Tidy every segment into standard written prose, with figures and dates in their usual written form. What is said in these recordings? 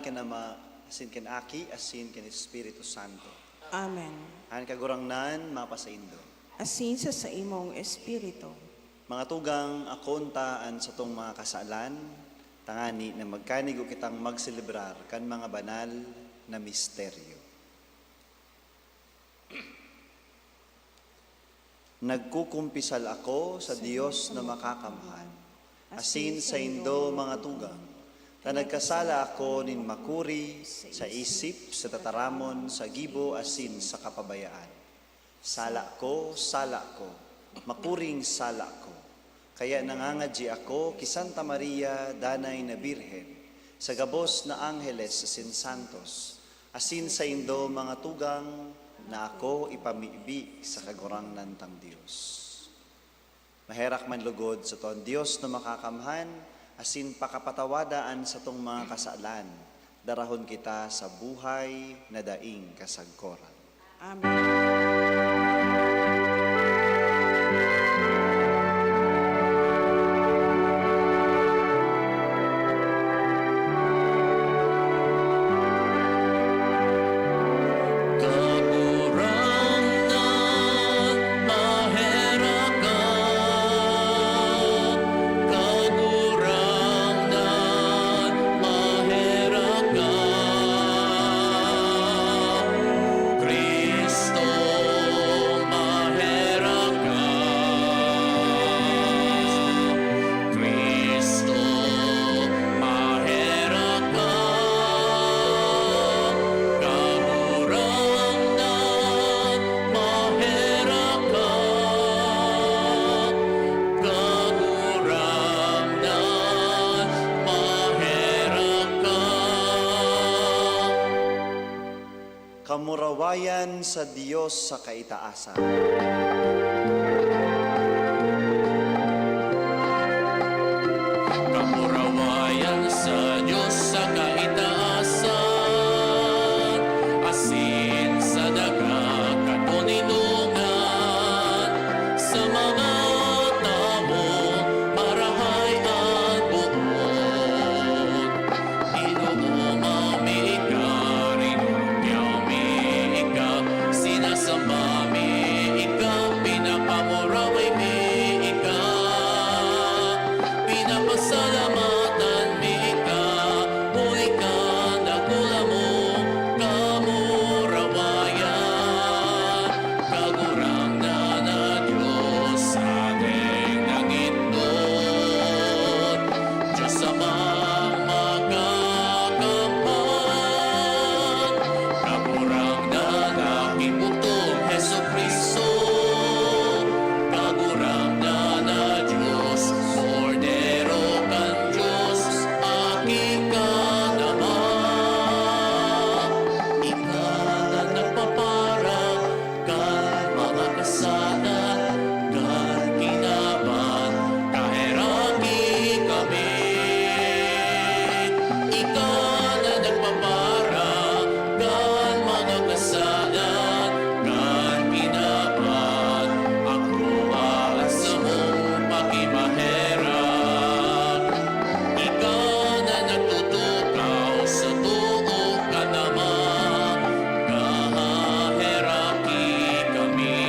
ken Ama, asin ken Aki, asin ken Espiritu Santo. Amen. Han kagurangnan, mapasaindo. Asin sa imong espiritu. Mga tugang akontaan sa tong mga kasalan, tangani na magkanigo kitang magselebrar kan mga banal na misteryo. Nagkukumpisal ako sa Diyos na makakamhan, asin sa indo mga tugang, na nagkasala ako nin makuri sa isip, sa tataramon, sa gibo, asin sa kapabayaan. Sala ko, makuring sala ko. Kaya nangangadji ako ki Santa Maria, danay na Birhen, sa gabos na Angeles asin Santos, asin sa indo mga tugang, na ako ipamiibig sa kagurangnan tang Diyos. Maherak man lugod sa ton Diyos na makakamhan, asin pakapatawadaan sa tong mga kasalan, darahon kita sa buhay na daing kasagkoran. Amen. Kamurawayan sa Diyos sa kaitaasan. Kamurawayan sa Diyos sa kaitaasan, asin sa daga katunilungan, sa mga tao marahay at buod. Ginoo mami ika, rinugyaw mi ika, sinasamba mi ika, pinapamuraway mi ika, pinapasalamatan mi ika, o ika nagula mo, kamurawayan, kagurang na Diyos sa ating nangitod, Diyos amang magagampan, kagurang na nakiputong Heso Kristo, kagurang na Diyos, Cordero kan Diyos, aking ka naman. Ika na nagpaparang kan mga kasalan, kan kinaban, kaheraki kami. Ika na nagpaparang kan mga kasalan, kan kinaban, ako sa mong pakimaherap. Ika na nagtutukaw sa tuo ka naman, kaheraki kami.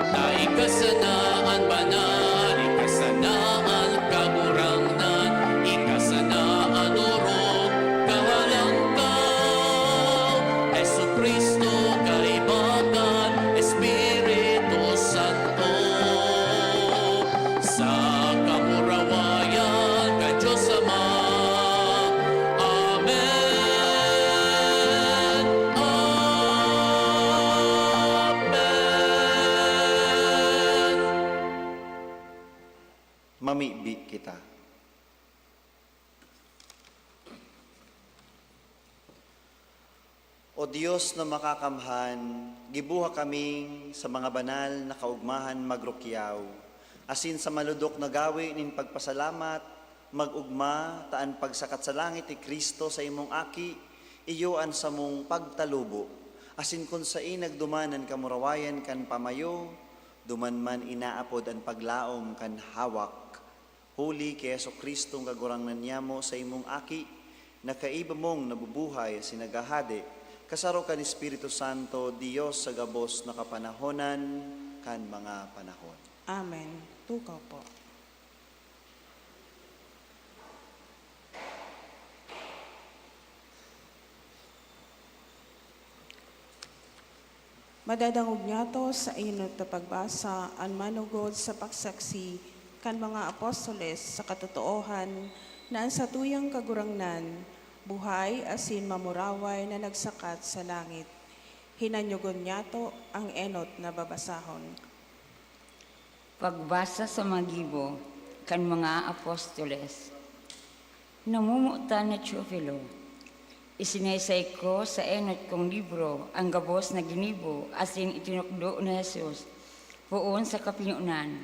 Na ikasanaan banal, ikasanaan kagurangnan, ikasanaan urog, kahalangkaw, Heso Kristo kaibagan, Espiritu Santo, sa kamurawayan ka Diyos Ama. Amen. Amen. Mamiibig kita. O Diyos na makakamhan, gibuha kaming sa mga banal na kaugmahan magrukyaw, asin sa maludok na gawi nin pagpasalamat, magugma, taan pagsakat sa langit ni Kristo sa imong aki, iyoan sa mong pagtalubo, asin kun sa inagdumanan kamurawayan kan pamayo, duman man inaapod ang paglaom kan hawak. Huli kay Jesu Kristong kagurangnan niya mo sa imong aki, nakaiba mong nabubuhay sinagahade, kasaro kan Espiritu Santo, Dios sa gabos na kapanahonan, kan mga panahon. Amen. Tukaw po. Madadangog niya to sa inot na pagbasa ang manugod sa pagsaksi kan mga apostoles sa katotoohan na ang satuyang kagurangnan, buhay asin mamuraway na nagsakat sa langit. Hinanyugon niya to ang enot na babasahon. Pagbasa sa magibo kan mga apostoles. Namumuta na Teofilo, isinaysay ko sa enot kong libro ang gabos na ginibo asin itinukdo na Jesus poon sa kapinunan,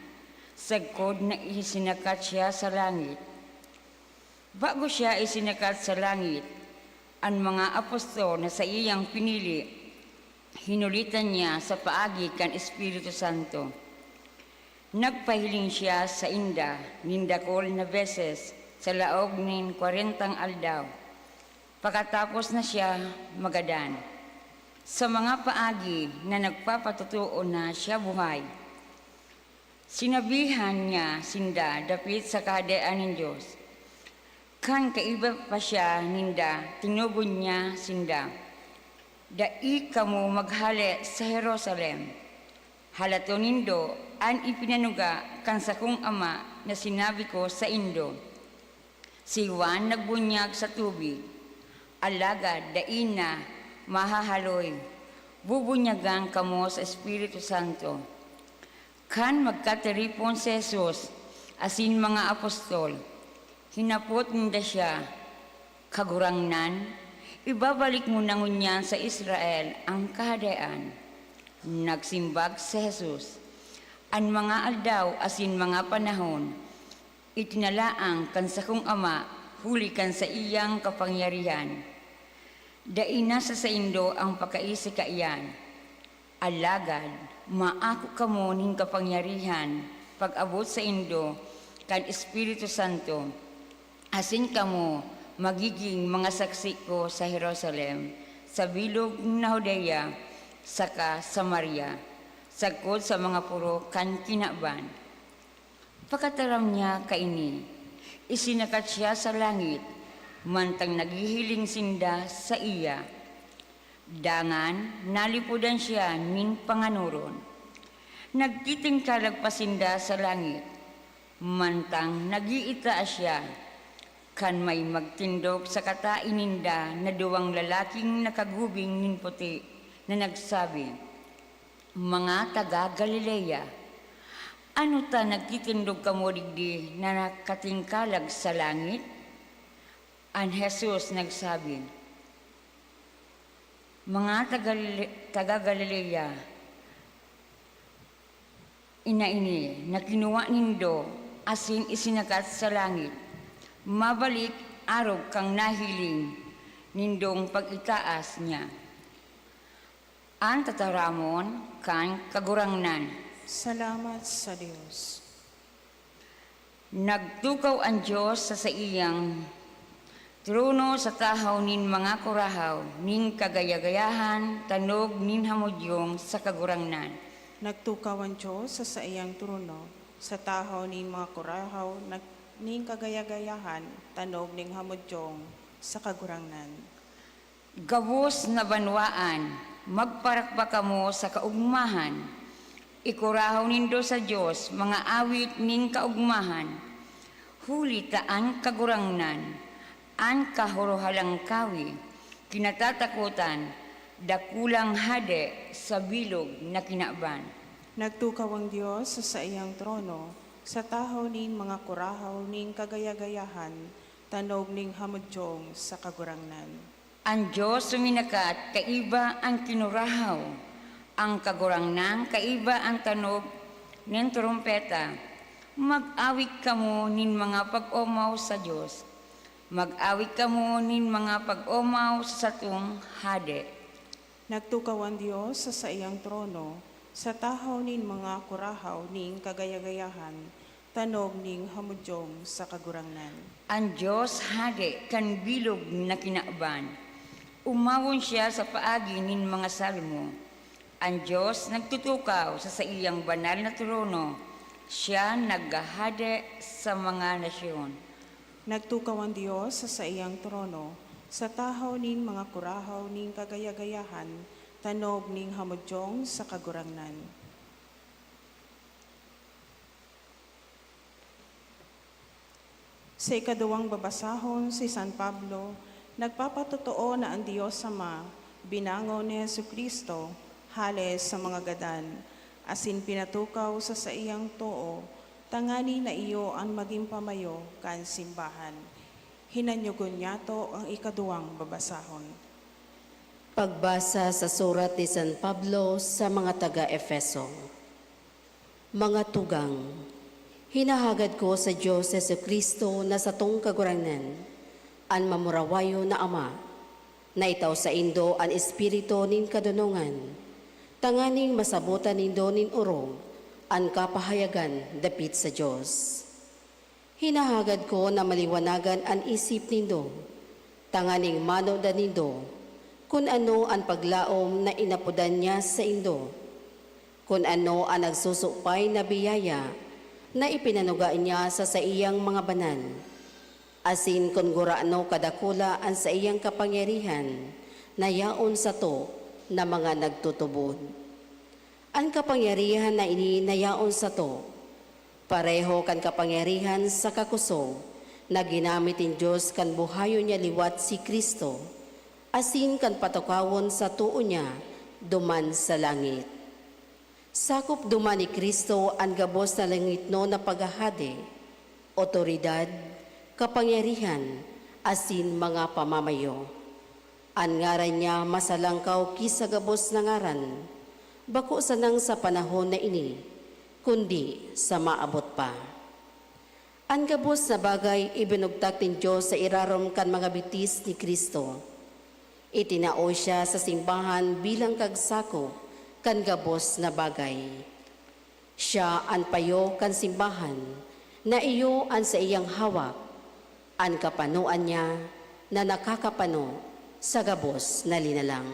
sagkod na isinakat siya sa langit. Bago siya isinakat sa langit, ang mga apostol na sa iyang pinili, hinulitan niya sa paagi kan Espiritu Santo. Nagpahiling siya sa inda, nindakol na beses, sa laog nin 40 aldaw. Pagkatapos na siya magadan. Sa mga paagi na nagpapatutuo na siya buhay, sinabihan niya sinda dapit sa kahadaan ng Diyos. Kan kaiba pa siya ninda, tinubon niya sinda. Dai kamo maghali sa Jerusalem. Halato nindo an ipinanuga kan sa kong ama na sinabi ko sa indo. Si Juan nagbunyag sa tubig, alagad dain na mahahaloy. Bubunyagan kamo sa Espiritu Santo. Kan magkateripon si Jesus, asin mga apostol, hinapot ninda siya, kagurangnan, ibabalik mo na ngunyan sa Israel ang kahadaan. Nagsimbag si Jesus. Ang mga aldaw asin mga panahon, itinalaang kan sa kong ama, huli kan sa iyang kapangyarihan. Daina sa indo ang pakaisi kaiyan. Alagad, maako kamo ning kapangyarihan, pag-abot sa indo, kan Espiritu Santo. Asin kamo, magiging mga saksi ko sa Jerusalem, sa bilog na Judea, saka Samaria, sagkod sa mga puro kan kinaban. Pagkataram niya kaini, isinakat siya sa langit, mantang naghihiling sinda sa iya. Dangan, nalipudan siya nin panganuron. Nagtitingkalag pa sinda sa langit, mantang nagiita siya, kan may magtindog sa kataininda na duwang lalaking nakagubing nin puti na nagsabi, mga taga Galilea, ano ta nagtitindog kamo digdi na nakatingkalag sa langit? Ang Jesus nagsabi, mga taga Galilea, inaini na kinuha nindo asin isinakat sa langit, mabalik arog kang nahiling nindong pag-itaas niya. Ang tataramon kan kagurangnan. Salamat sa Diyos. Nagtukaw ang Diyos sa iyang trono sa tahaw nin mga kurahaw, nin kagayagayahan, tanog nin hamudyong sa kagurangnan. Nagtukaw ang Diyos sa iyang trono, sa tahaw ning mga kurahaw, ning kagayagayahan, tanog ning hamudyong sa kagurangnan. Gabos na banwaan, magparakpa kamo sa kaugmahan. Ikurahaw nindo sa Diyos, mga awit ning kaugmahan. Huli taan kagurangnan, an kahuruhalang kawi, kinatatakutan, dakulang hade sa bilog na kinaban. Nagtukaw ang Diyos sa iyang trono, sa tahaw ning mga kurahaw ning kagayagayahan, tanog ning hamudyong sa kagurangnan. Ang Diyos suminakat, kaiba ang kinurahaw. Ang kagurangnan, kaiba ang tanog nin trumpeta. Mag-awit kamo nin mga pag-omaw sa Diyos. Mag-awit kamo nin mga pag-omaw sa satong hade. Nagtukaw ang Diyos sa iyang trono, sa tahaw nin mga kurahaw ning kagayagayahan, tanog ning hamudyong sa kagurangnan. Ang Diyos hade kan bilog na kinaaban. Umawon siya sa paagi nin mga salmo. Ang Diyos nagtutukaw sa iyang banal na trono. Siya naggahade sa mga nasyon. Nagtukaw ang Diyos sa iyang trono, sa tahaw ning mga kurahaw ning kagayagayahan, tanog ning hamudyong sa kagurangnan. Sa ikaduwang babasahon si San Pablo, nagpapatotoo na ang Diyos Ama, binangon ni Jesucristo, hales sa mga gadan, asin pinatukaw sa iyang too, tangani na iyo ang maging pamayo kan simbahan. Hinanyugon niya to ang ikaduwang babasahon. Pagbasa sa surat ni San Pablo sa mga taga-Efeso. Mga tugang, hinahagad ko sa Diyos Jesucristo na sa tong kagurangnan, ang mamurawayo na Ama, na itaw sa indo ang espiritu nin kadunungan, tanganing masabutan nindo nin urong, ang kapahayagan dapit sa Diyos. Hinahagad ko na maliwanagan ang isip nindo, tanganing manodan nindo, kung ano ang paglaom na inapudan niya sa indo, kung ano ang nagsusupay na biyaya na ipinanugaan niya sa iyang mga banal, asin kung guraano kadakula ang sa iyang kapangyarihan na yaon sa to na mga nagtutubod. Ang kapangyarihan na ini na yaon sa to, pareho kan kapangyarihan sa kakusog na ginamit in Diyos kan buhayo niya liwat si Kristo, asin kan patukawon sa tuo niya duman sa langit. Sakop duman ni Kristo ang gabos na langit no na paghahade, otoridad, kapangyarihan, asin mga pamamayo. Ang ngaran niya masalangkaw kisa gabos na ngaran, bako sanang sa panahon na ini, kundi sa maabot pa. Ang gabos na bagay ibinugtak ng Diyos sa irarom kan mga bitis ni Kristo. Itinao siya sa simbahan bilang kagsakop kan gabos na bagay. Siya ang payo kan simbahan, na iyo ang sa iyang hawak, ang kapanuan niya na nakakapano sa gabos na linalang.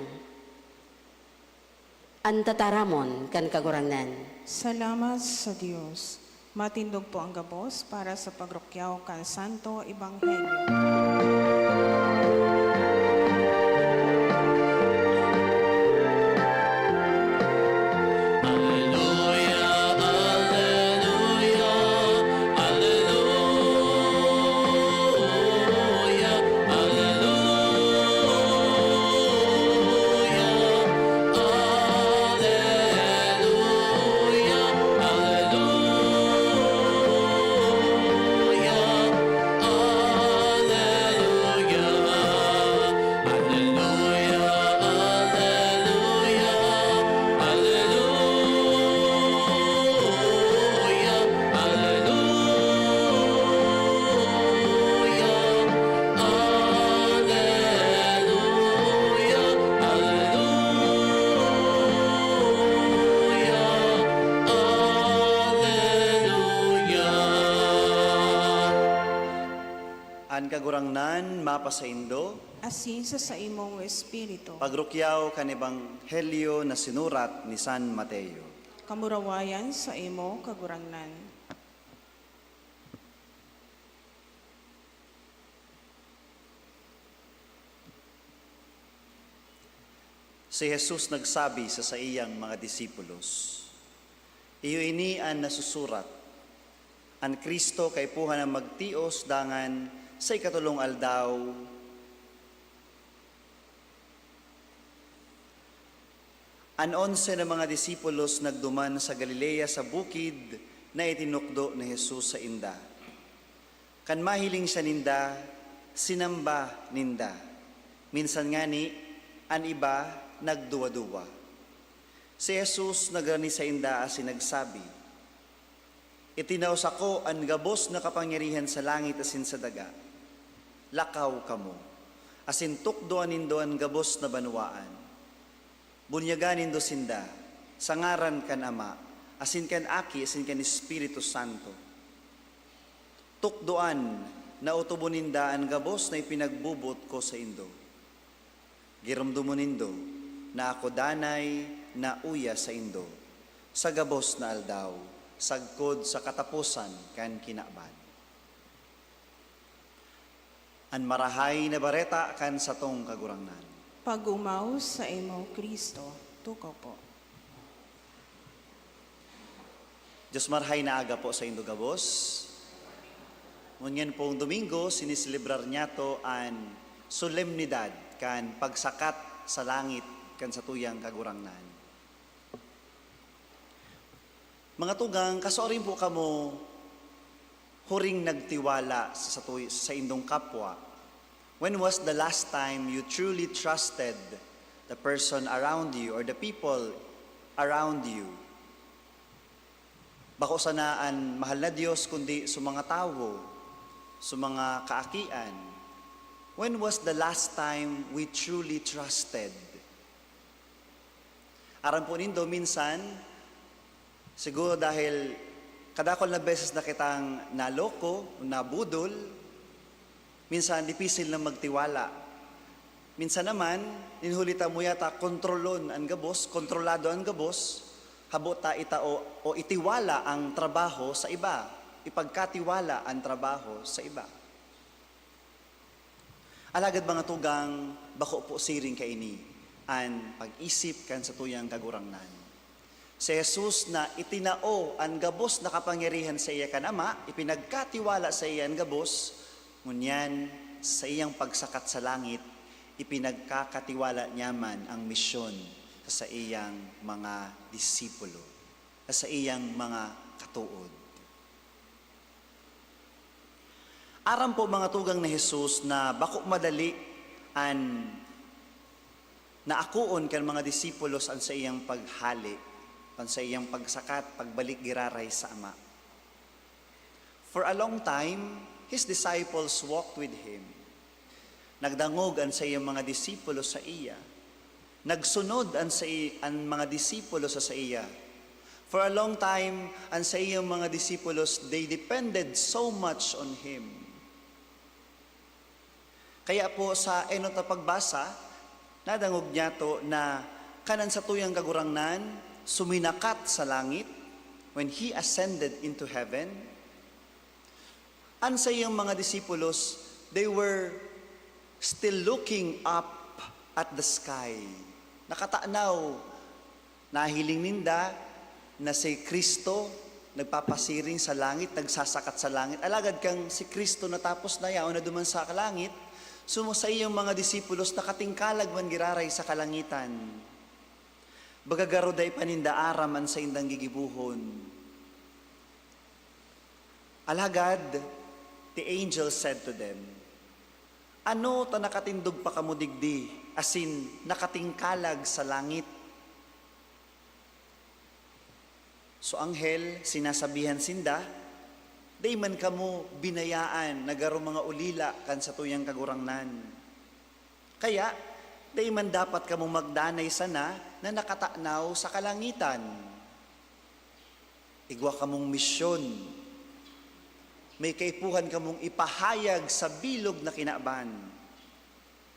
Ang tataramon kan kagurangnan. Salamat sa Diyos. Matindog po ang gabos para sa pagrukyaw kan Santo Ebanghelyo. An kagurangnan mapasaindo, Asin sa imong espiritu, pagrukyaw kan ebanghelyo na sinurat ni San Mateo. kamurawayan sa imo kagurangnan. Si Jesus nagsabi sa iyang mga disipulos, iyo ini ang nasusurat, ang Kristo kay puha na magtios dangan sa ikatulong aldaw, an 11 na mga disipulos nagduman sa Galilea sa bukid na itinukdo ni Jesus sa inda. Kan mahiling siya ninda, sinamba ninda. Minsan nga ni, an iba nagduwa-duwa. Si Jesus nagrani sa inda asin nagsabi, itinaos ako ang gabos na kapangyarihan sa langit asin sa daga. Lakaw kamo, asin tukdoan nindo ang gabos na banwaan. Bunyagan nindo sinda, sangaran kan Ama, asin kan Aki, asin kan Espiritu Santo. tukdoan na utubuninda ang gabos na ipinagbubot ko sa indo. Giramdumonindo na ako danay na uya sa indo, sa gabos na aldaw, sagkod sa katapusan kan kinaban. An marahay na bareta kan sa tong kagurangnan. Pag-umaw sa imo, Kristo, tukaw po. Diyos marahay na aga po sa indo gabos. Ngunyan pong Domingo, siniselebrar niya to an solemnidad kan pagsakat sa langit kan sa tuyang kagurangnan. Mga tugang, kasorin po kamo huring nagtiwala sa indong kapwa. When was the last time you truly trusted the person around you or the people around you? Bako sanaan mahal na Diyos kundi sa mga tao, sa mga kaakian. When was the last time we truly trusted? Aram po nindo minsan, siguro dahil kadakol na beses na kitang naloko, nabudol, minsan dipisil na magtiwala. Minsan naman, ninhulita mo yata kontrolon ang gabos, kontrolado ang gabos, habota itao o itiwala ang trabaho sa iba. Ipagkatiwala ang trabaho sa iba. Alagad mga tugang, bako po siring kaini, ang pag-isip kan sa tuyang kagurangnan. Si Jesus na itinao ang gabos na kapangyarihan sa iya kan Ama, ipinagkatiwala sa iya ang gabos, ngunyan sa iyang pagsakat sa langit, ipinagkakatiwala niyaman ang misyon sa iyang mga disipulo, sa iyang mga katuod. Aram po mga tugang na Jesus na bako madali an naakuon kan mga disipulos an sa iyang paghali, an sa iyang pagsakat, pagbalik giraray sa Ama. For a long time, His disciples walked with Him. Nagdangog an sa iyang mga disipulo sa iya. Nagsunod an mga disipulo sa iya. For a long time, an sa iyang mga disipulos, they depended so much on Him. Kaya po sa enot na pagbasa, nadangog niya to na kanan sa tuyang kagurangnan, suminakat sa langit when He ascended into heaven. An sa iyang mga disipulos, they were still looking up at the sky. Nakatanaw, nahiling ninda na si Kristo nagpapasiring sa langit, nagsasakat sa langit. Alagad kang si Kristo natapos na yaon na duman sa kalangit, sumo sa iyong mga disipulos nakatingkalag man giraray sa kalangitan. Bagagaroday paninda araman sa indang gigibuhon. Alagad, the angel said to them, ano ta nakatindog pa kamo digdi, asin nakatingkalag sa langit? So anghel, sinasabihan sinda, day man kamo binayaan, nagaro mga ulila kan sa tuyang kagurangnan. Kaya, day man dapat kamo magdanay sana na nakatanaw sa kalangitan. Igwa kamong misyon. May kaipuhan kamong ipahayag sa bilog na kinaban.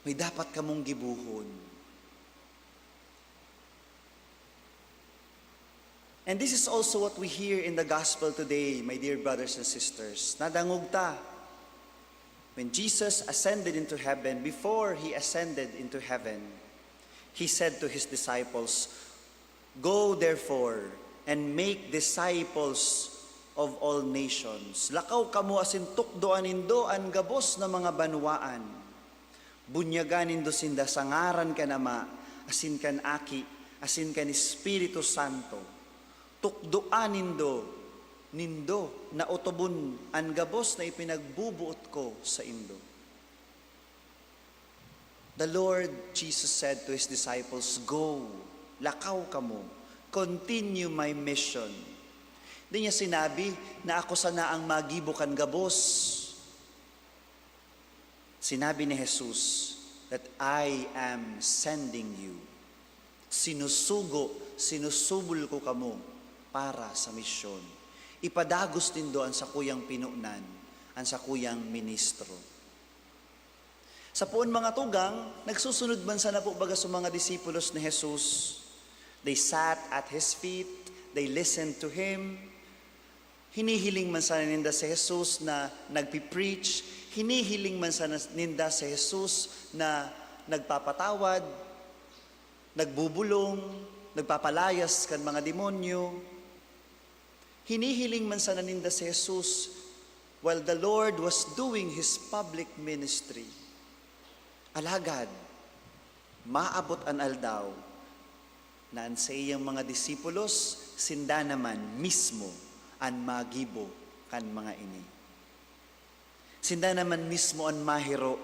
May dapat kamong gibuhon. And this is also what we hear in the gospel today, my dear brothers and sisters. Nadangog ta. When Jesus ascended into heaven, before He ascended into heaven, He said to His disciples, go therefore and make disciples of all nations. Lakaw kamo asin tukdoan indo ang gabos na mga banwaan. Bunyagan indo sinda sangaran ka nama, asin kan aki, asin kan Espiritu Santo. Tukdoan nindo na utubon ang gabos na ipinagbubuot ko sa indo. The Lord Jesus said to His disciples, go, lakaw kamo, continue my mission. Hindi niya sinabi na ako sana ang magibukan gabos. Sinabi ni Jesus that I am sending you. Sinusubol ko kamo para sa misyon. Ipadagos din doon sa kuyang pinunan, ang sakuyang ministro. Sa puon mga tugang, nagsusunod man sana po baga sa mga disipulos ni Jesus. They sat at His feet, they listened to Him. Hinihiling man sana ninda si Jesus na nagpipreach, hinihiling man sana ninda si Jesus na nagpapatawad, nagbubulong, nagpapalayas kan mga demonyo. Hinihiling man sana ninda si Jesus while the Lord was doing His public ministry. Alagad, maabot an aldaw na sa iyang mga disipulos, sinda naman mismo an magibo kan mga ini. Sinda naman mismo an mahiro,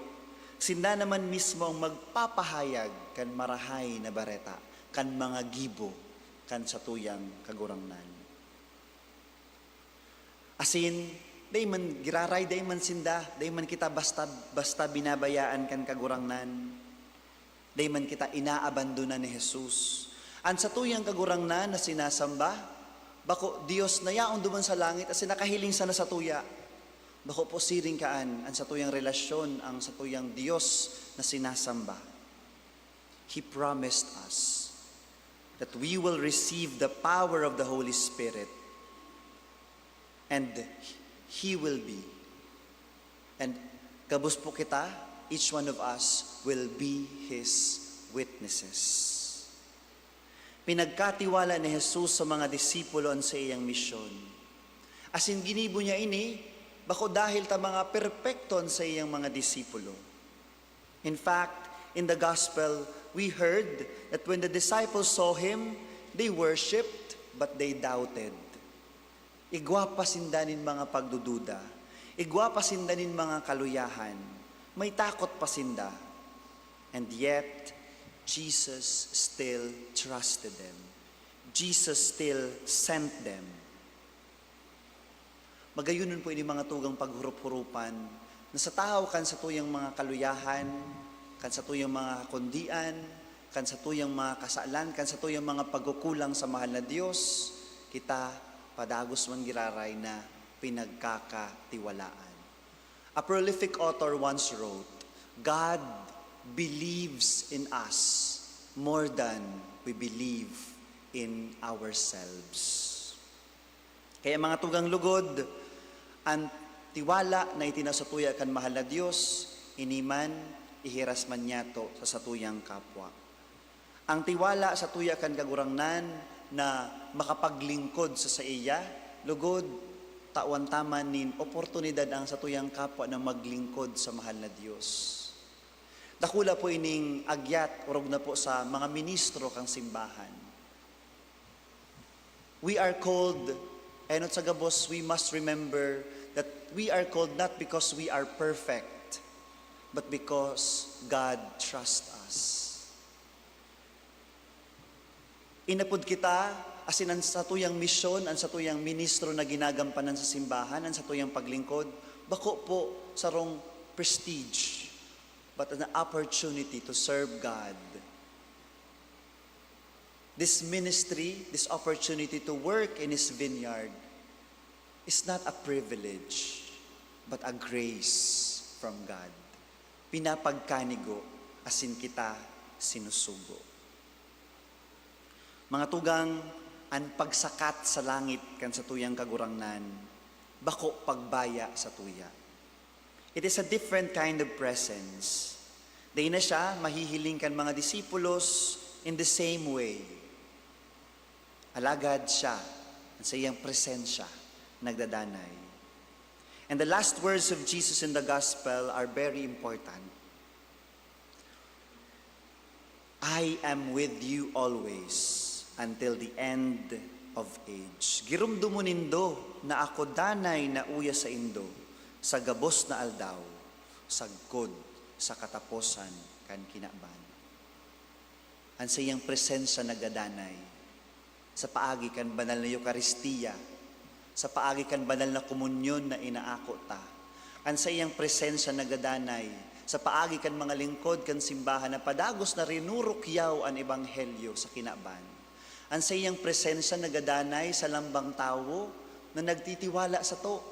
sinda naman mismo ang magpapahayag kan marahay na bareta, kan mga gibo, kan satuyang kagurangnan. Asin, day man giraray, day man sinda, day man kita basta binabayaan kan kagurangnan, day man kita inaabandonan ni Jesus. Ang satuyang kagurangnan na sinasamba, bako Dios na yaon duman sa langit as nakahiling sana sa tuya. Bako po siring kaan ang satuyang relasyon, ang satuyang Dios na sinasamba. He promised us that we will receive the power of the Holy Spirit and He will be. And kabus po kita, each one of us will be His witnesses. Pinagkatiwala ni Jesus sa mga disipulo sa iyang misyon. Asin ginibo niya ini, bako dahil ta mga perpekton sa iyang mga disipulo. In fact, in the gospel, we heard that when the disciples saw Him, they worshipped, but they doubted. Igwa pa sindanin mga pagdududa. Igwa pa sindanin mga kaluyahan. May takot pa sinda. And yet, Jesus still trusted them. Jesus still sent them. Magayunon po ini mga tugang paghurup-hurupan na sa tao kan sa tuyang mga kaluyahan, kan sa tuyang mga kundian, kan sa tuyang mga kasalan, kan sa tuyang mga pagkukulang sa mahal na Diyos, kita padagos man giraray na pinagkakatiwalaan. A prolific author once wrote, God believes in us more than we believe in ourselves. Kaya mga tugang lugod, ang tiwala na itinasatuya kan mahal na Diyos, iniman, ihiras man niyato sa satuyang kapwa. Ang tiwala sa tuya kan kagurangnan na makapaglingkod sa iya, lugod, tawan taman nin oportunidad ang satuyang kapwa na maglingkod sa mahal na Diyos. Dakula po ining agyat, urog na po sa mga ministro kang simbahan. We are called, and sa gabos, we must remember that we are called not because we are perfect, but because God trusts us. Inapod kita, asin ang satuyang misyon, ang satuyang ministro na ginagampanan sa simbahan, ang satuyang paglingkod, bako po sa rong prestige, but an opportunity to serve God. This ministry, this opportunity to work in His vineyard is not a privilege, but a grace from God. Pinapagkanigo, asin kita sinusugo. Mga tugang, ang pagsakat sa langit kan sa tuyang kagurangnan, bako pagbaya sa tuya. It is a different kind of presence. Day na siya, mahihiling kan mga disipulos in the same way. Alagad siya, sa iyang presensya, nagdadanay. And the last words of Jesus in the gospel are very important. I am with you always until the end of age. Girumdumo nindo na ako danay na uya sa indo, sa gabos na aldaw, sagkod sa kataposan kan kinaban. Ang sa iyang presensya nagadanay, sa paagi kan banal na Eucharistia, sa paagi kan banal na komunyon na inaako ta, ang sa iyang presensya nagadanay, sa paagi kan mga lingkod kan simbahan na padagos na rinurukyaw ang ebanghelyo sa kinaban. Ang sa iyang presensya nagadanay sa lambang tao na nagtitiwala sa to.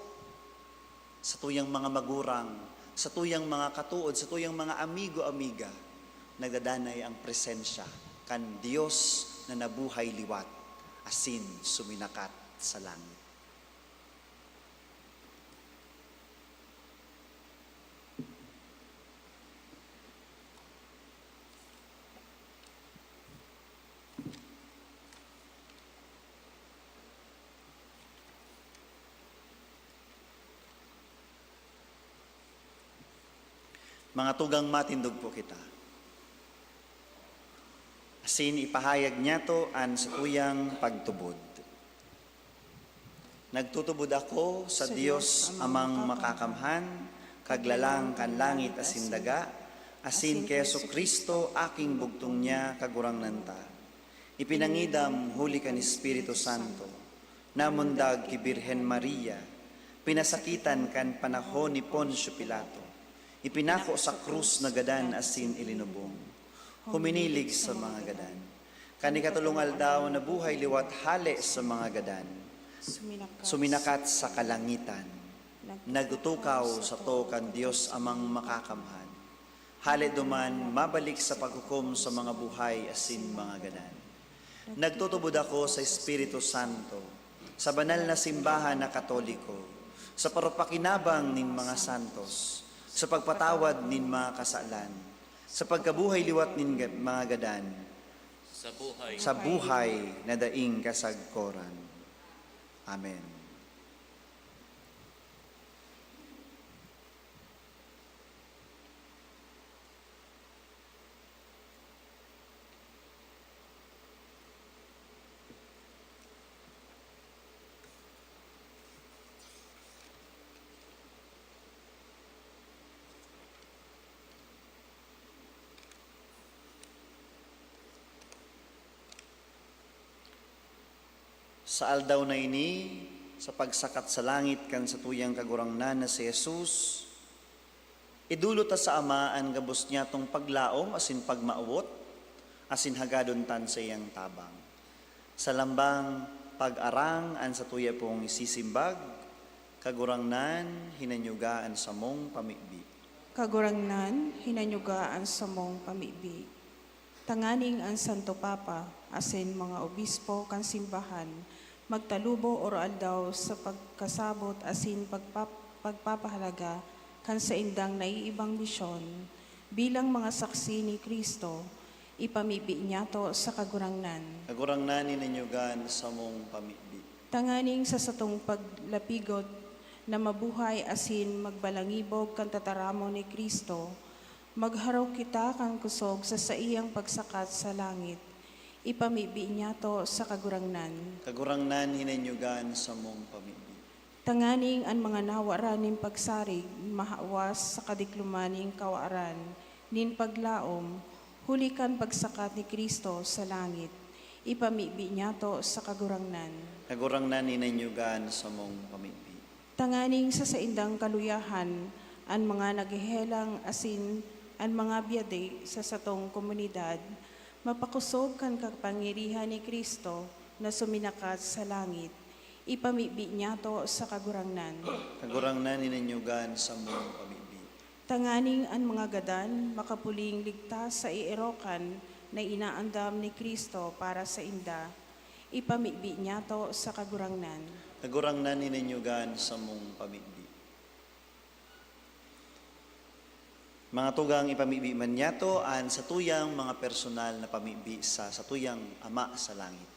sa tuyang mga magurang, sa tuyang mga katuod, sa tuyang mga amigo-amiga, nagdadanay ang presensya kan Dios na nabuhay liwat, asin suminakat sa langit. Mga tugang matindog po kita. Asin ipahayag niya to an sa tuyang pagtubod. Nagtutubod ako sa Dios amang makakamhan, kaglalang kan langit asin daga, asin keso Kristo aking bugtong niya kagurang nanta. Ipinangidam huli kan Espiritu Santo, namundag ki Birhen Maria, pinasakitan kan panahon ni Poncio Pilato, ipinako sa krus na gadan asin ilinubong, huminilig sa mga gadan. Kani katulungal daw na buhay liwat hale sa mga gadan, suminakat sa kalangitan, nagutukaw sa to kan Dios amang makakamhan. Hale duman mabalik sa paghukom sa mga buhay asin mga gadan. Nagtutubod ako sa Espiritu Santo, sa banal na simbahan na Katoliko, sa parupakinabang nin mga santos, sa pagpatawad nin mga kasalan, sa pagkabuhay liwat nin mga gadan, sa buhay na daing kasagkoran. Amen. Sa aldaw na ini, sa pagsakat sa langit kan sa tuyang kagurangnan na si Jesus, idulot ta sa Ama ang gabos niya tong paglaom asin pagmaawot, asin hagadon tan sa iyang tabang. Sa lambang pag-arang an sa tuya pong isisimbag, kagurangnan hinanyugaan sa mong pamibi. Kagurangnan, hinanyugaan sa mong pamibi. Tanganing ang Santo Papa, asin mga obispo kan simbahan, magtalubo oral daw sa pagkasabot asin pagpapahalaga kan sa indang naiibang misyon, bilang mga saksi ni Kristo, ipamibi niya to sa kagurangnan. Kagurangnan hinanyugaan sa mong pamibi. Tanganing sa satong paglapigot na mabuhay asin magbalangibog kan tataramo ni Kristo, magharaw kita kang kusog sa iyang pagsakat sa langit. Ipamibi niya to sa kagurangnan. Kagurangnan hinanyugaan sa mong pamibi. Tanganing ang mga nawaran nin pagsarig, mahawas sa kadiklumaning kawaran, nin paglaom, hulikan pagsakat ni Kristo sa langit. Ipamibi niya to sa kagurangnan. Kagurangnan hinanyugaan sa mong pamibi. Tanganing sa saindang kaluyahan, ang mga naghihelang asin, ang mga biyade sa satong komunidad, mapakusog kan kapangyarihan ni Kristo na suminakat sa langit. Ipamibi niya to sa kagurangnan. Kagurangnan hinanyugaan sa mong pamibi. Tanganing ang mga gadan makapuling ligtas sa iirokan na inaandam ni Kristo para sa inda. Ipamibi niya to sa kagurangnan. Kagurangnan hinanyugaan sa mong pamibi. Mga tugang ipamibi man niya to an sa tuyang mga personal na pamibi sa tuyang Ama sa langit.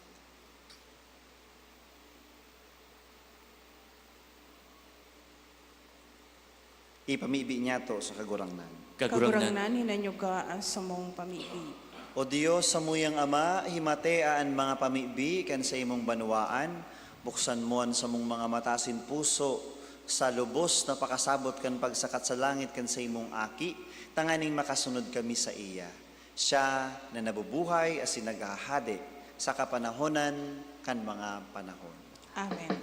Ipamibi niya to sa kagurangnan. Kagurangnan hinanyugaan sa mong pamibi. O Dios, sa muyang Ama, himateaan mga pamibi kan sa imong banwaan, buksan mo sa mong mga matasin puso, sa lubos na pakasabot kan pagsakat sa langit kan sa imong aki, tanganing makasunod kami sa iya. Siya na nabubuhay asin naghahade sa kapanahonan kan mga panahon. Amen.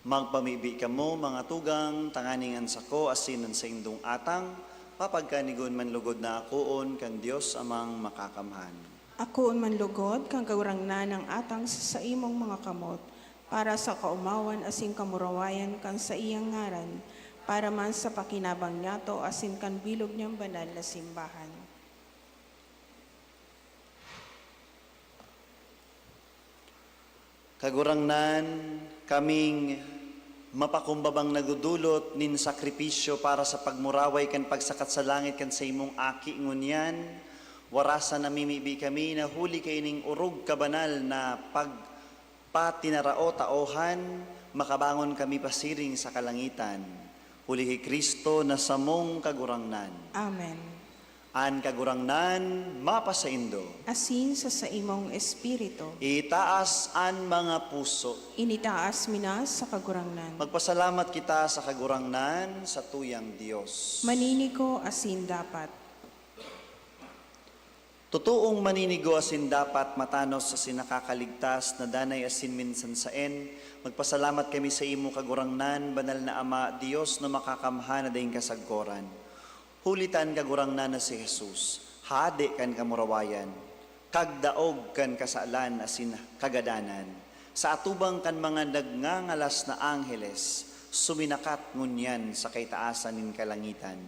Magpamibi ka mo, mga tugang, tanganingan sa ko, asinan sa indong atang, papagkanigon man lugod na akoon, kan Diyos amang makakamhan. Ako manlugod kang kagurangnan ng atang sa imong mga kamot, para sa kaumawan asin kamurawayan kan sa iyang ngaran, para man sa pakinabang niyato asin kan bilog niyang banal na simbahan. Kagurangnan, kaming mapakumbabang nagudulot nin sakripisyo para sa pagmuraway kan pagsakat sa langit kan sa imong aki ngunyan, warasa namimibi kami na huli kay ning urog kabanal na pagpatinarao taohan, makabangon kami pasiring sa kalangitan. Huli kay Kristo na samong kagurangnan. Amen. An kagurangnan, mapasaindo. Asin sa imong espiritu, Itaas an mga puso. initaas minas sa kagurangnan. Magpasalamat kita sa kagurangnan sa tuyang Diyos. Maninigo asin dapat. Totoong maninigo asin dapat matanos sa sinakakaligtas na danay asin minsan saen. Magpasalamat kami sa imo kagurangnan, banal na Ama, Diyos na makakamhan na daing kasagkoran. Hulitan kagurangnan na si Jesus, hade kan kamurawayan, kagdaog kan kasaalan asin kagadanan. Sa atubang kan mga nagngangalas na angheles, suminakat ngunyan sa kaitaasan nin kalangitan.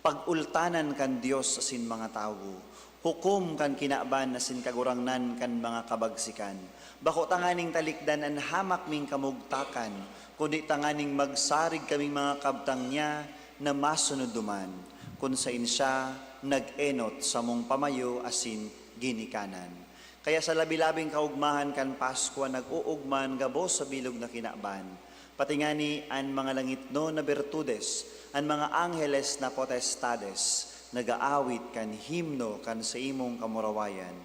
Pagultanan kan Diyos asin mga tao, hukom kan kinaaban asin kagurangnan kan mga kabagsikan. Bako tanganing talikdan an hamak ming kamugtakan, kundi tanganing magsarig kaming mga kabtang niya na masunod duman, kung sa insya nag-enot sa mong pamayo asin ginikanan. Kaya sa labi-labing kaugmahan kan Paskwa nag-uugman gabo sa bilog na kinaaban. Pati nga ni an mga langit no na bertudes, an mga angheles na potestades, nagaawit kan himno kan sa imong kamurawayan.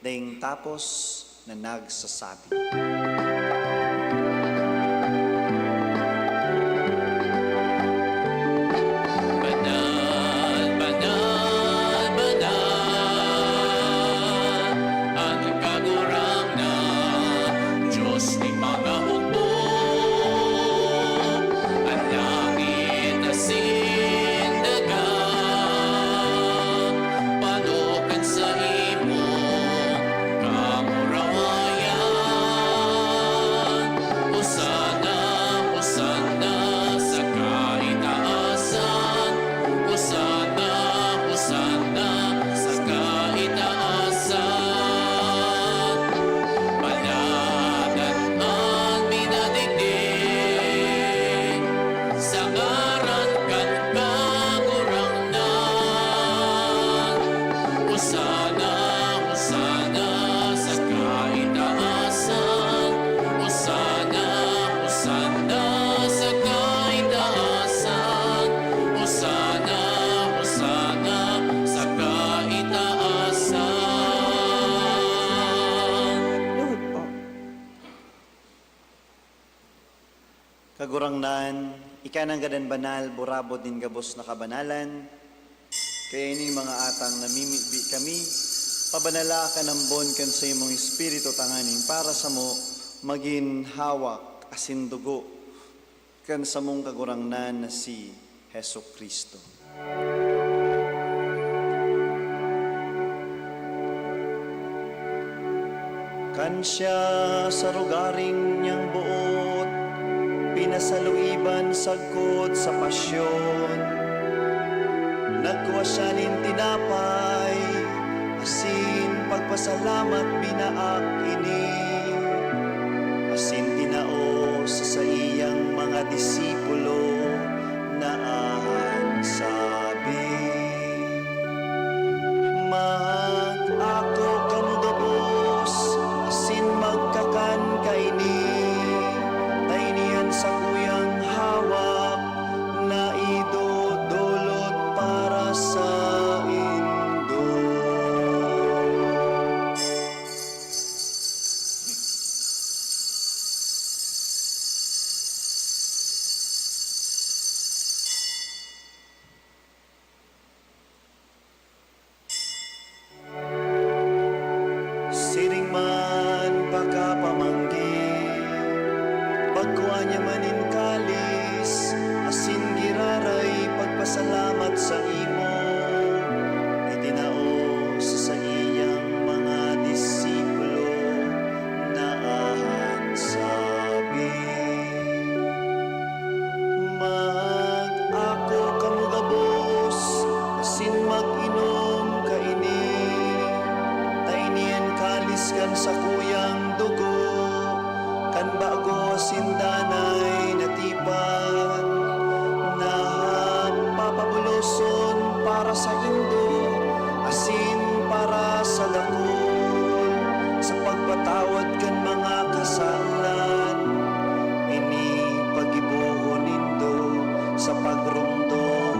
Daing tapos na nagsasabi. Banal, banal, banal, ang kagurangnan, Diyos ni mga hukbo, ang langit asin dagat, panukan sa imo kamurawayan. Hosana, Hosana sa kaitaasan, Hosana, Hosana sa kaitaasan. Palagan ang minadigdig, sa ngaran kan kagurangnan. Hosana, Hosana sa kaitaasan, Hosana, Hosana sa kaitaasan, Hosana, Hosana sa kaitaasan. Luhod po. Kagurangnan, ikanang gadan banal, burabot din gabos na kabanalan, kaya ining mga atang namimibi kami, pabanala ka ng bon kan sa imong espiritu tanganin para sa mo maging hawak asin dugo kan sa mong kagurangnan na si Heso Kristo. Kan siya sa rugaring niyang buot, pinasaluiban sagkot sa pasyon. Nagkuha siya nin tinapay, asin pagpasalamat binaak ini. Asin tinao sa iyang mga disipulo na ang sabi. Mag-ako kamudabos, asin magkakan kaini. Tainian sa kuyang hawak, na idodolot para sa indo. Siring man pagkapamanggi, pagkuha niya manin ka kan sa kuyang dugo, kan bago sindanay natipan, na papabuloson para sa Indo, asin para sa dakol, sa pagpatawad kan mga kasalan, ini pagibuhon nindo sa pagrumdom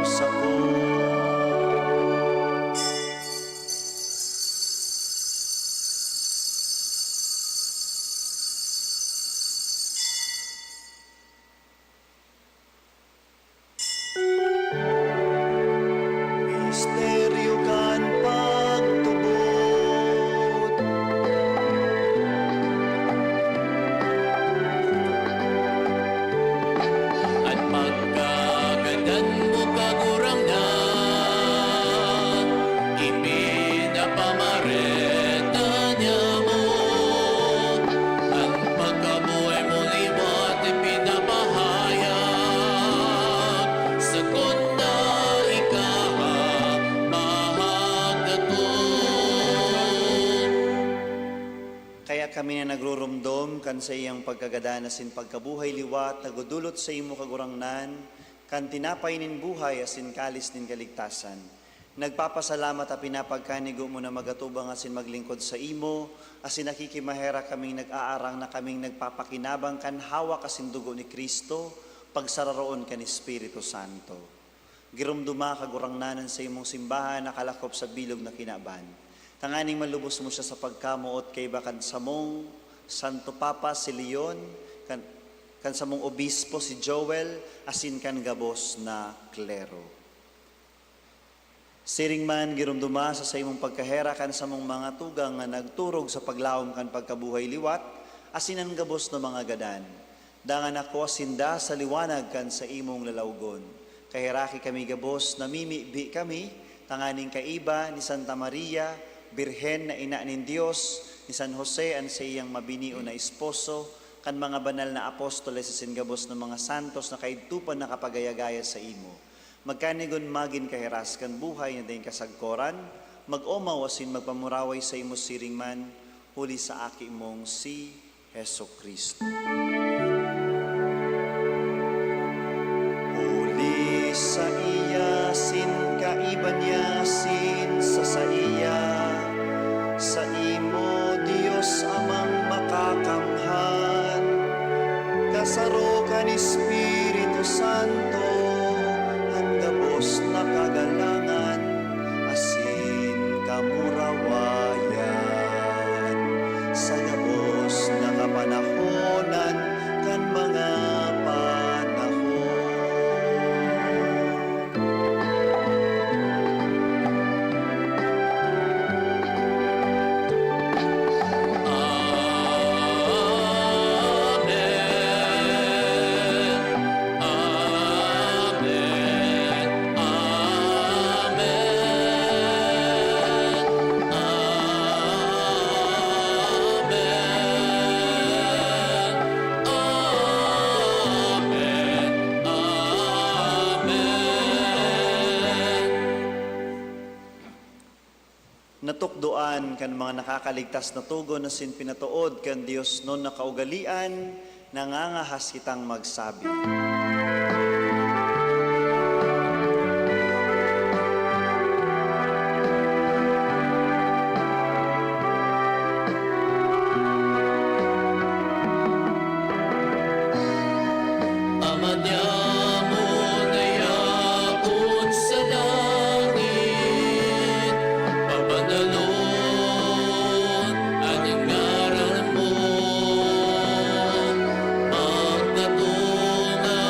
sa ko. Misteryo kan pagtubod, At pagkagadan mo kagurang na ipinapamareta niya mo. Ang pagkabuhay mo liwat ipinapahayag. Sagot na kaya kami na nagrurumdom kan sa iyang pagkagadanas in pagkabuhay liwat, nagudulot sa imo kagurangnan, kan tinapay nin buhay asin kalis nin kaligtasan. Nagpapasalamat at pinapagkanigo mo na magatubang asin maglingkod sa imo, asin nakikimahera kaming nag-aarang na kaming nagpapakinabang kan hawak asin dugo ni Kristo, pagsararoon kan Espiritu Santo. Girumduma kagurangnanan sa imong simbahan nakalakop sa bilog na kinaban. Tanganing malubos mo siya sa pagkamuot kay bakan samong Santo Papa si Leon, kan samong obispo si Joel, asin kan gabos na klero. Siring man girumduma sa imong pagkahera kan samong mga tugang nga nagturog sa paglawom kan pagkabuhay liwat, asin ang gabos na mga gadan. Dangan ako sinda sa liwanag kan sa imong lalawgon. Kahiraki kami gabos, namimibi kami, tanganing kaiba ni Santa Maria, Birhen na ina nin Diyos, ni San Jose ang sa iyang mabinio na esposo, kan mga banal na apostoles sa singabos ng mga santos na kaidtupan na kapagayagaya sa imo. Magkanigon magin kahiras kan buhay na din kasagkoran, mag-omaw asin magpamuraway sa imo siring man, huli sa aki mong si Heso Kristo. Huli sa iya, sin kaiban niya, sin sa iya, sa imo, Diyos amang makakamhan, kasaro ka ni Espiritu Santo, ang gabos na kagalangan, asin kamurawayan, sa gabos na kapanahonan, kan mga panahon. Natukdoan kan mga nakakaligtas na tugon na sin pinatuod kan Dios non nakaugalian, nangangahas kitang magsabi. Ama niya mo na yakon sa langit, papadalon ang ngaran mo, pagkatungan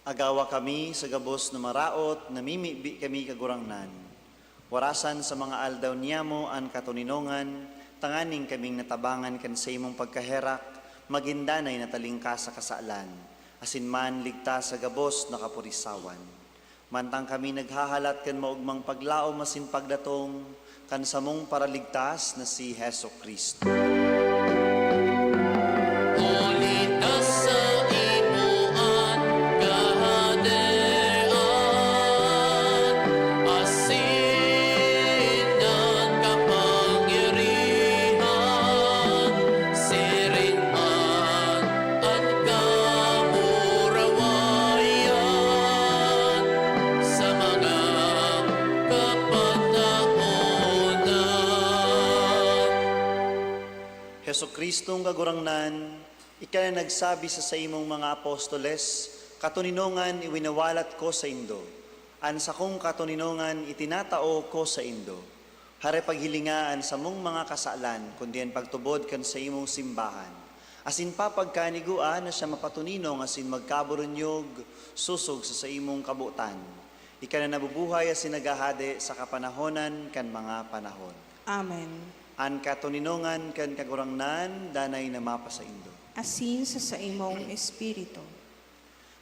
Agawa kami sa gabos na maraot, namimibi kami kagurangnan. Warasan sa mga aldaw niyamo an katuninongan, tanganing kaming natabangan kan sa imong pagkaherak, magindanay na talingka sa kasalan, asin man ligtas sa gabos na kapurisawan. Mantang kami naghahalat kan maugmang paglao masin pagdatong, kan samong paraligtas na si Heso Kristo. Ulitas sa imuan kahadean, asin ng kapangyarihan, siringan at kamurawayan sa mga kapanahonan. Heso Kristong kagurangnan, ika na nagsabi sa imong mga apostoles, katuninongan iwinawalat ko sa indo. An sa kong katuninongan itinatao ko sa indo. Hare paghilingaan sa mong mga kasalan, kundi ang pagtubod kan sa imong simbahan. Asin pa pagkaniguan na siya mapatuninong asin magkaburunyog, susog sa imong kabutan. Ika na nabubuhay asin nagahade sa kapanahonan kan mga panahon. Amen. An katuninongan kan kagurangnan, danay na mapa sa indo. Asin sa imong espiritu.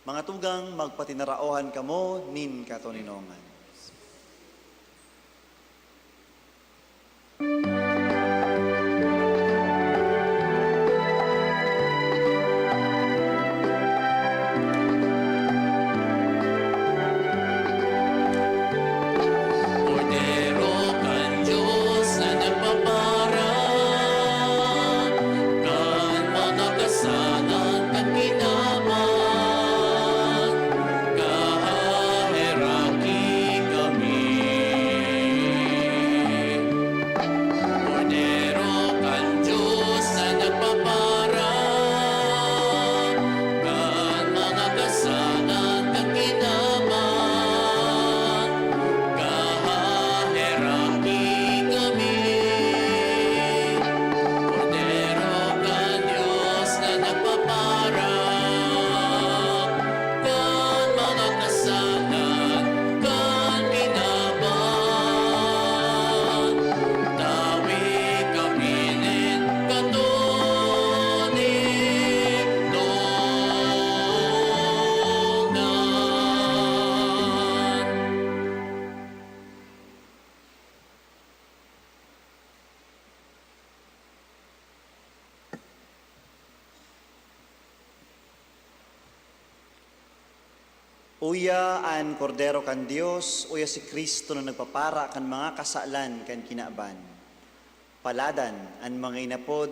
Mga tugang, magpatinaraohan kamo, nin katuninongan. Kordero kan Diyos na nagpaparang, kan mga kasalan kan kinaban, kahaheraki kami. Kordero kan Diyos na nagpaparang, kan mga kasalan kan kinaban, kahaheraki kami. Kordero kan Diyos na nagpaparang, kan mga kasalan kan kinaban, tawi kami nin katuninongan. Uya an kordero kan Dios, uya si Kristo na nagpapara kan mga kasalan kan kinaaban. Paladan an mga inapod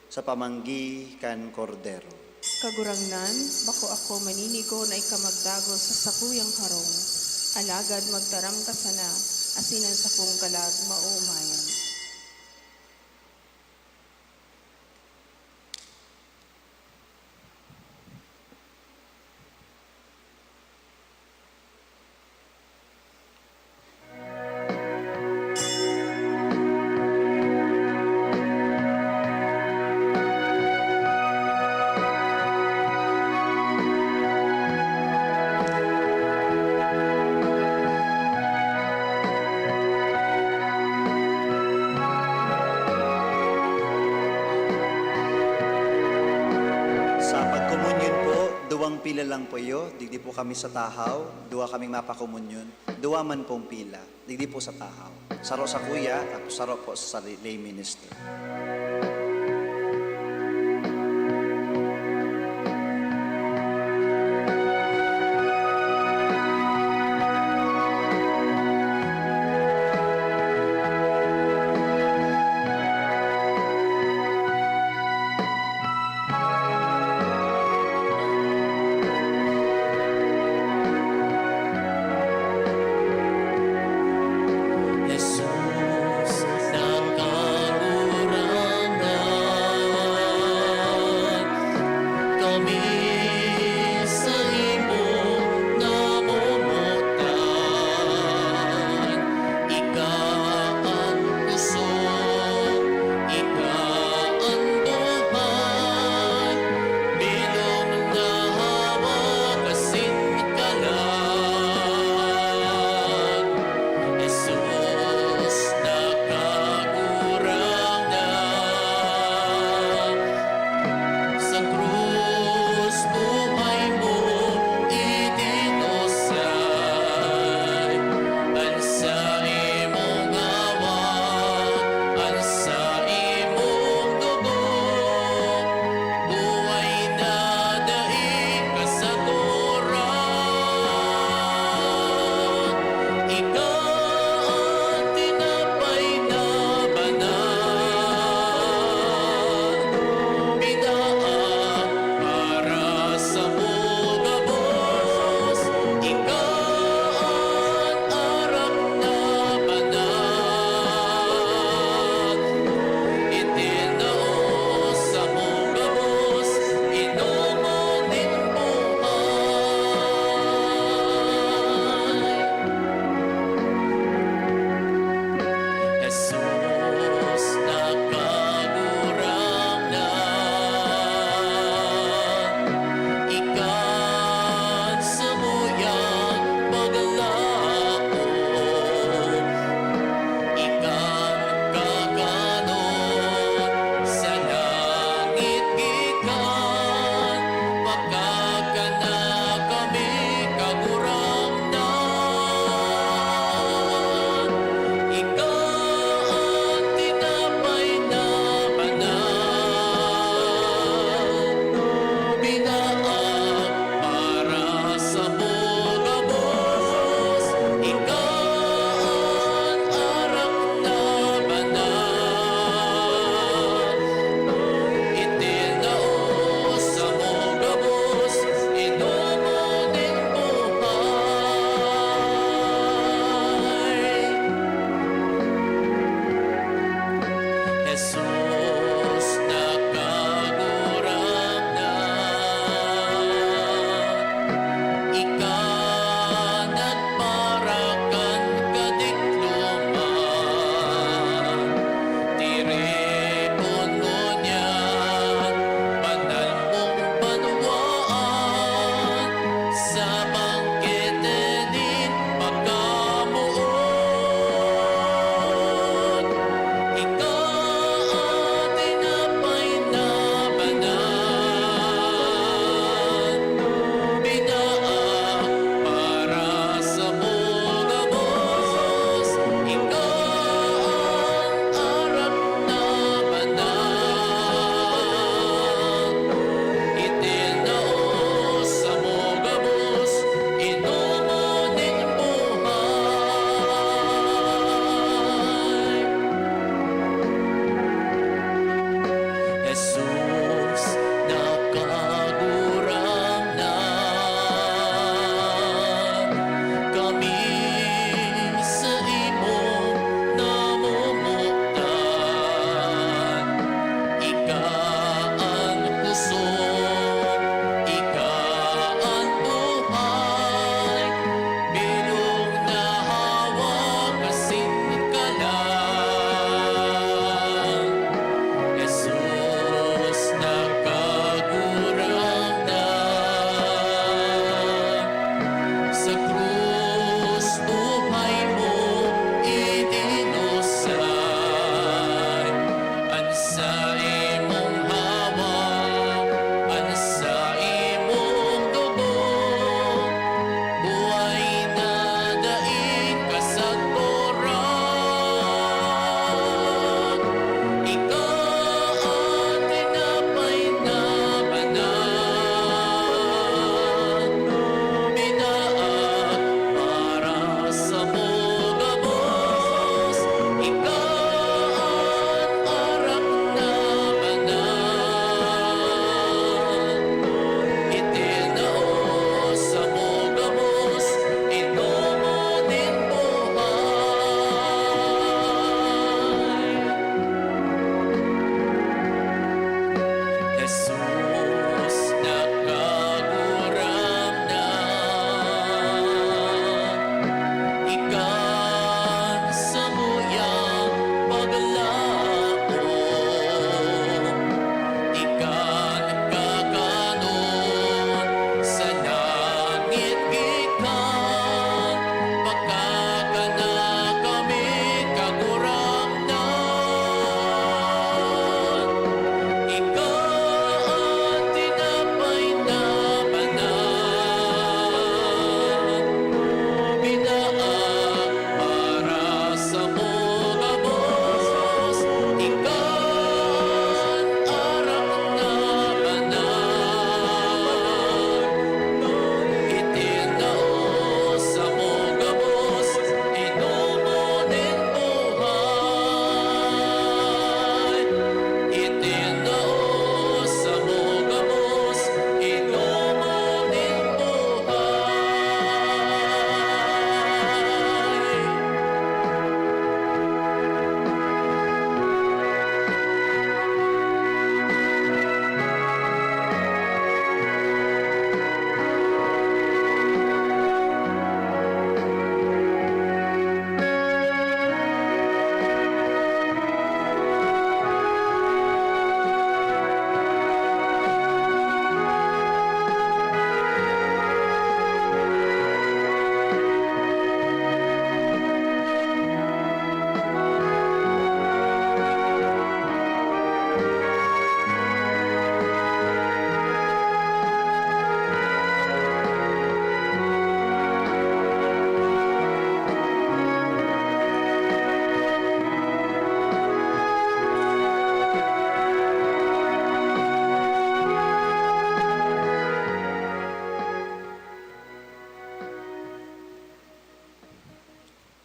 sa pamanggi kan kordero. Kagurangnan, bako ako maninigo na ikamagdago sa sakuyang harong. Alagad magtaram ka sana, asinan sa kong kalag maumayan. Sa pagkomunyon po, duwang pila lang po yo, digdi po kami sa tahaw, duwa kaming mapakomunyon, duwa man pong pila, digdi po sa tahaw. Saro sa kuya, tapos saro po sa lay minister. Jesus, kasing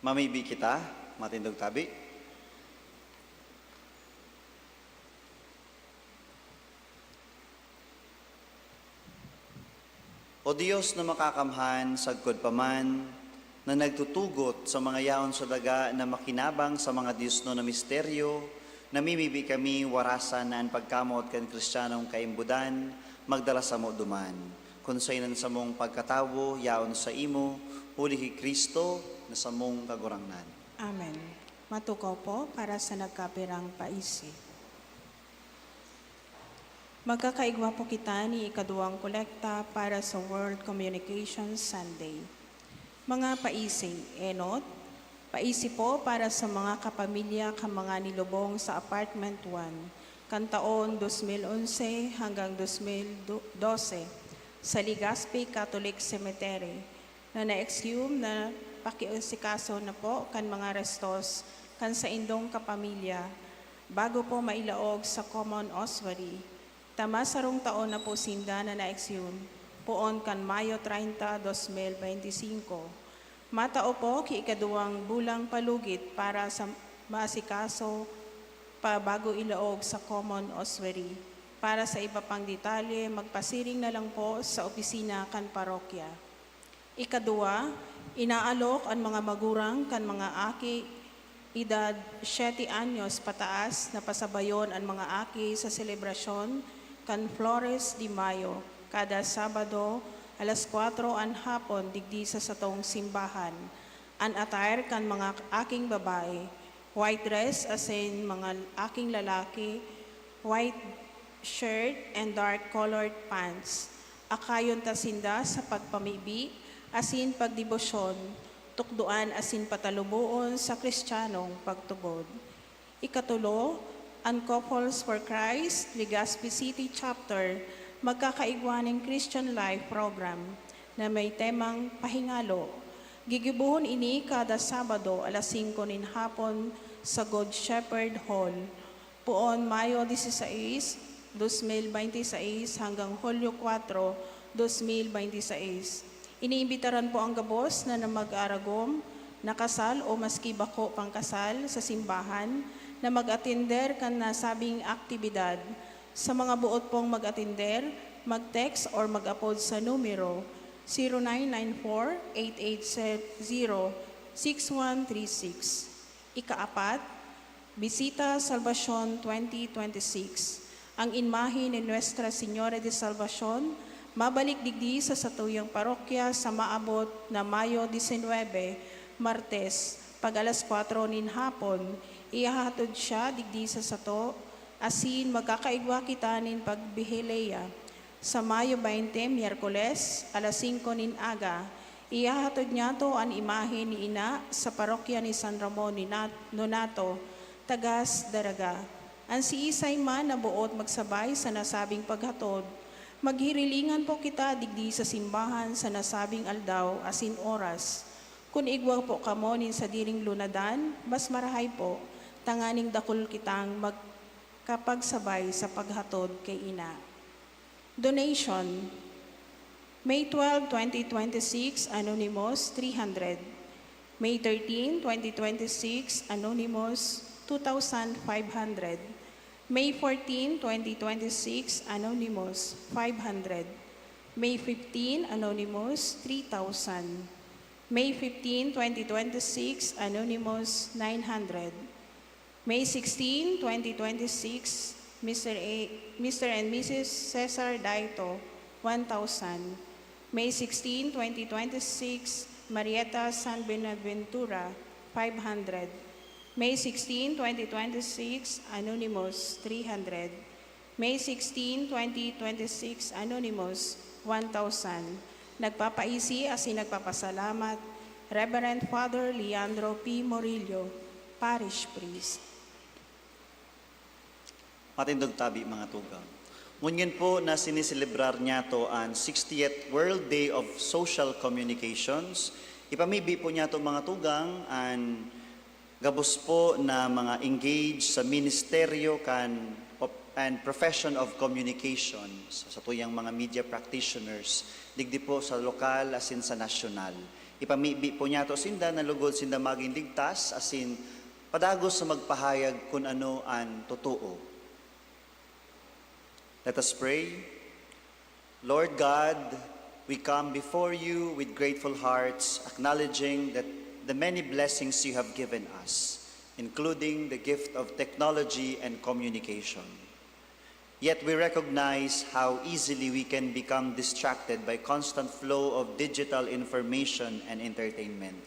Mamibi kita, matindog tabi. O Diyos na makakamhan, sagkod paman, na nagtutugot sa mga yaon sa daga na makinabang sa mga Diyos no na misteryo, namimibi kami warasan na ang pagkamot kan Kristiyanong kaimbudan, magdala sa mo duman. Kung sa inan sa mong pagkatawo, yaon sa imo, huli kay Kristo na sa mong kagurangnan. Amen. Matukaw po para sa nagkapirang paisi. Magkakaigwa po kita ni ikaduwang kolekta para sa World Communication Sunday. Mga paisi, enot, paisi po para sa mga kapamilya mga nilubong sa Apartment 1, kan taon 2011 hanggang 2012 sa Legazpi Catholic Cemetery na na-exhume na pakiusikaso na po kan mga restos kan sa indong kapamilya bago po mailaog sa Common Ossuary. Tama sarong taon na po sinda na na-exhume poon kan Mayo 30, 2025. Matao po ki ikaduwang bulang palugit para sa maasikaso pa bago ilaog sa Common Ossuary. Para sa iba pang detalye, magpasiring na lang po sa opisina kan parokya. Ikadua, inaalok ang mga magurang kan mga aki edad 7 anyos pataas na pasabayon ang mga aki sa selebrasyon kan Flores de Mayo kada Sabado alas 4 an hapon digdi sa satong simbahan. An attire kan mga aking babae, white dress as in mga aking lalaki, white shirt and dark colored pants. Akayon tasinda sa pagpamibi, asin pagdibosyon, tukduan asin patalubuon sa Kristiyanong pagtubod. Ikatulo, ang Couples for Christ, Legazpi City Chapter, magkakaigwaning Christian Life Program na may temang pahingalo. Gigibuhon ini kada Sabado alas 5 nin hapon sa Good Shepherd Hall. Poon Mayo 16, 2026 hanggang Hulyo 4, 2026. Iniimbitaran po ang gabos na mag-aragom, nakasal o maski bako pangkasal sa simbahan na mag-atender kan nasabing aktibidad. Sa mga buot pong mag-atender, mag-text or mag-upload sa numero 0994-8870-6136. Ikaapat, Bisita Salvacion 2026. Ang inmahi ni Nuestra Señora de Salvacion, mabalik digdi sa satuyang parokya sa maabot na Mayo 19, Martes, pag alas 4 nin hapon, ihahatod siya digdi sa sato, asin magkakaigwa kita nin pagbihileya. Sa Mayo 20, Miyerkules, alas 5 nin aga, ihahatod niya to ang imahe ni Ina sa parokya ni San Ramon ni Nonato, Tagas, Daraga. Ang si Isay man na buot magsabay sa nasabing paghatod, maghirilingan po kita digdi sa simbahan sa nasabing aldaw asin oras. Kung igwa po kamonin sa diring lunadan, mas marahay po, tanganing dakol kitang magkapagsabay sa paghatod kay Ina. Donation. May 12, 2026, Anonymous, 300. May 13, 2026, Anonymous, 2,500. May 14, 2026, Anonymous, 500. May 15, Anonymous, 3,000. May 15, 2026, Anonymous, 900. May 16, 2026, Mr. and Mrs. Cesar Daito, 1,000. May 16, 2026, Marieta San Benaventura, 500. May 16, 2026, Anonymous, 300. May 16, 2026, Anonymous, 1,000. Nagpapaisi asin nagpapasalamat, Reverend Father Leandro P. Morillo, Parish Priest. Matindog tabi mga tugang. Ngunyan po na siniselebrar niya to ang 60th World Day of Social Communications. Ipamibi po niya to mga tugang ang gabos po na mga engaged sa ministeryo and profession of communication sa tuyang mga media practitioners, digdi po sa lokal asin sa nasyonal. Ipamibi po niya to sinda na lugod sinda maging ligtas asin padagos sa magpahayag kung ano ang totoo. Let us pray. Lord God, we come before you with grateful hearts, acknowledging that the many blessings you have given us, including the gift of technology and communication. Yet we recognize how easily we can become distracted by constant flow of digital information and entertainment,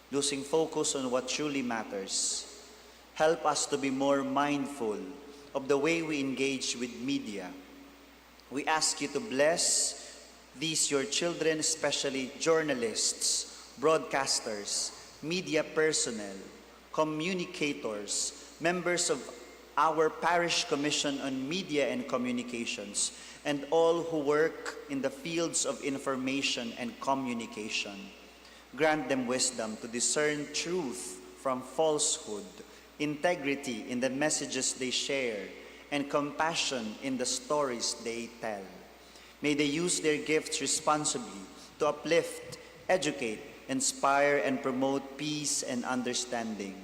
losing focus on what truly matters. Help us to be more mindful of the way we engage with media. We ask you to bless these your children, especially journalists, broadcasters, media personnel, communicators, members of our Parish Commission on Media and Communications, and all who work in the fields of information and communication. Grant them wisdom to discern truth from falsehood, integrity in the messages they share, and compassion in the stories they tell. May they use their gifts responsibly to uplift, educate, inspire, and promote peace and understanding.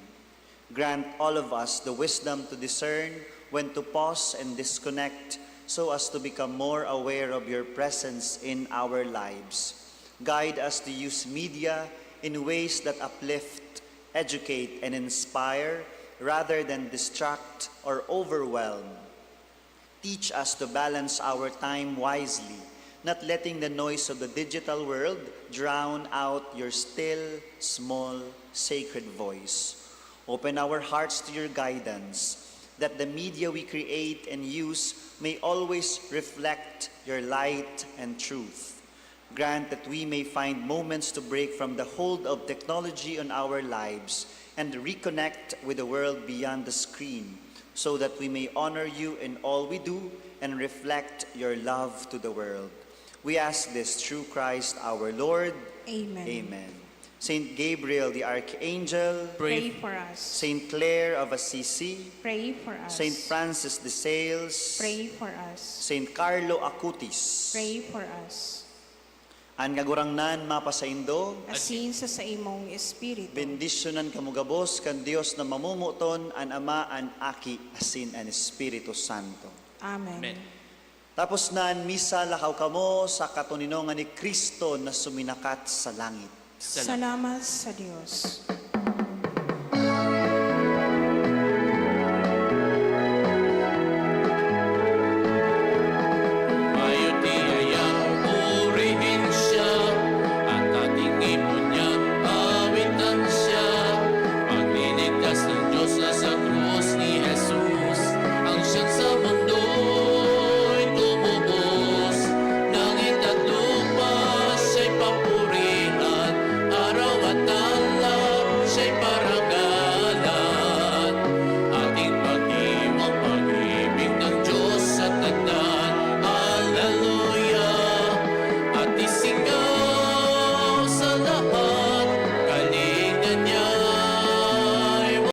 Grant all of us the wisdom to discern when to pause and disconnect so as to become more aware of your presence in our lives. Guide us to use media in ways that uplift, educate, and inspire rather than distract or overwhelm. Teach us to balance our time wisely, not letting the noise of the digital world drown out your still, small, sacred voice. Open our hearts to your guidance, that the media we create and use may always reflect your light and truth. Grant that we may find moments to break from the hold of technology on our lives and reconnect with the world beyond the screen, so that we may honor you in all we do and reflect your love to the world. We ask this through Christ our Lord. Amen. Amen. Saint Gabriel the Archangel, Pray for us. Saint Clare of Assisi, Pray for us. Saint Francis de Sales, Pray for us. Saint Carlo Acutis, Pray for us. an kagurangnan mapasaindo, Asin sa imong espiritu. bendisyonan kamugabos kan Dios na mamumuton an Ama, an Aki, asin an Espiritu Santo. Amen. Amen. Tapos na ang misa, lakaw kamo sa katuninongan ni Kristo na suminakat sa langit. Salamat sa Diyos. Mayo'y ayang purihin siya at ating imunyang awitan siya. Pagliligtas ng Diyos na sa krus ni Jesus, ang siyang sa mundo'y tumubos. Langit at lupa siya'y papurihan, araw at alap siya'y